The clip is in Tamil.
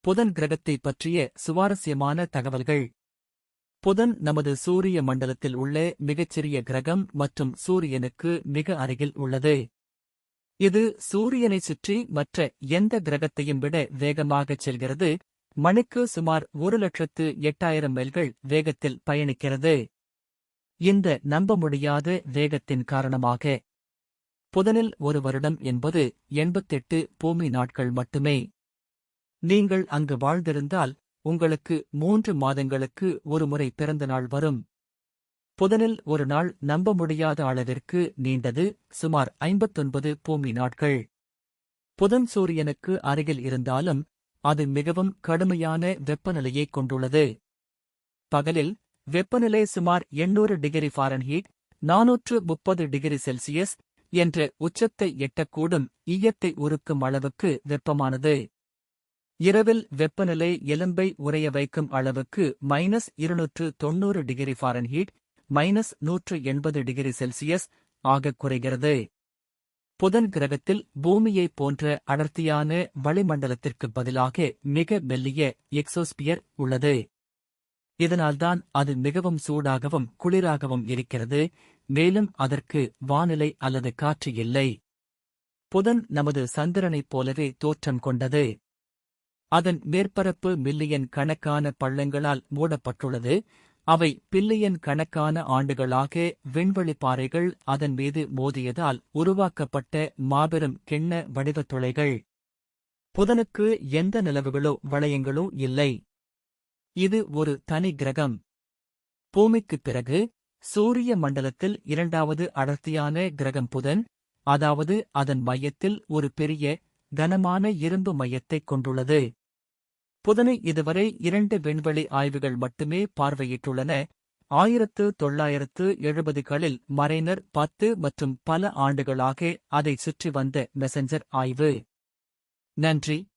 புதன் கிரகத்தைப் பற்றிய சுவாரஸ்யமான தகவல்கள். புதன் நமது சூரிய மண்டலத்தில் உள்ள மிகச்சிறிய கிரகம் மற்றும் சூரியனுக்கு மிக அருகில் உள்ளது. இது சூரியனைச் சுற்றி மற்ற எந்த கிரகத்தையும் விட வேகமாகச் செல்கிறது. மணிக்கு சுமார் 1,08,000 மைல்கள் வேகத்தில் பயணிக்கிறது. இந்த நம்ப முடியாத வேகத்தின் காரணமாக புதனில் ஒரு வருடம் என்பது 88 பூமி நாட்கள் மட்டுமே. நீங்கள் அங்கு வாழ்ந்திருந்தால் உங்களுக்கு 3 மாதங்களுக்கு ஒருமுறை பிறந்த நாள் வரும். புதனில் ஒரு நாள் நம்ப முடியாத அளவிற்கு நீண்டது, சுமார் 59 பூமி நாட்கள். புதன் சூரியனுக்கு அருகில் இருந்தாலும் அது மிகவும் கடுமையான வெப்பநிலையைக் கொண்டுள்ளது. பகலில் வெப்பநிலை சுமார் 800 டிகிரி ஃபாரன்ஹீட், 430 டிகிரி செல்சியஸ் என்ற உச்சத்தை எட்டக்கூடும் ஈயத்தை உருக்கும் அளவுக்கு வெப்பமானது. இரவில் வெப்பநிலை எலும்பை உறைய வைக்கும் அளவுக்கு -290 டிகிரி ஃபாரன்ஹீட், -180 டிகிரி செல்சியஸ் ஆகக் குறைகிறது. புதன் கிரகத்தில் பூமியைப் போன்ற அடர்த்தியான வளிமண்டலத்திற்கு பதிலாக மிக மெல்லிய எக்ஸோஸ்பியர் உள்ளது. இதனால்தான் அது மிகவும் சூடாகவும் குளிராகவும் இருக்கிறது, மேலும் அதற்கு வானிலை அல்லது காற்று இல்லை. புதன் நமது சந்திரனைப் போலவே தோற்றம் கொண்டது. அதன் மேற்பரப்பு மில்லியன் கணக்கான பள்ளங்களால் மூடப்பட்டுள்ளது. அவை பில்லியன் கணக்கான ஆண்டுகளாக விண்வெளிப் பாறைகள் அதன் மீது மோதியதால் உருவாக்கப்பட்ட மாபெரும் கிண்ண வடிவத் துளைகள். புதனுக்கு எந்த நிலவுகளோ வளையங்களோ இல்லை. இது ஒரு தனி கிரகம். பூமிக்குப் பிறகு சூரிய மண்டலத்தில் 2வது அடர்த்தியான கிரகம் புதன், அதாவது அதன் மையத்தில் ஒரு பெரிய கனமான இரும்பு மையத்தைக் கொண்டுள்ளது. புதனை இதுவரை 2 விண்வெளி ஆய்வுகள் மட்டுமே பார்வையிட்டுள்ளன. 1970களில் மரைனர் 10 மற்றும் பல ஆண்டுகளாக அதை சுற்றி வந்த மெசஞ்சர் ஆய்வு. நன்றி.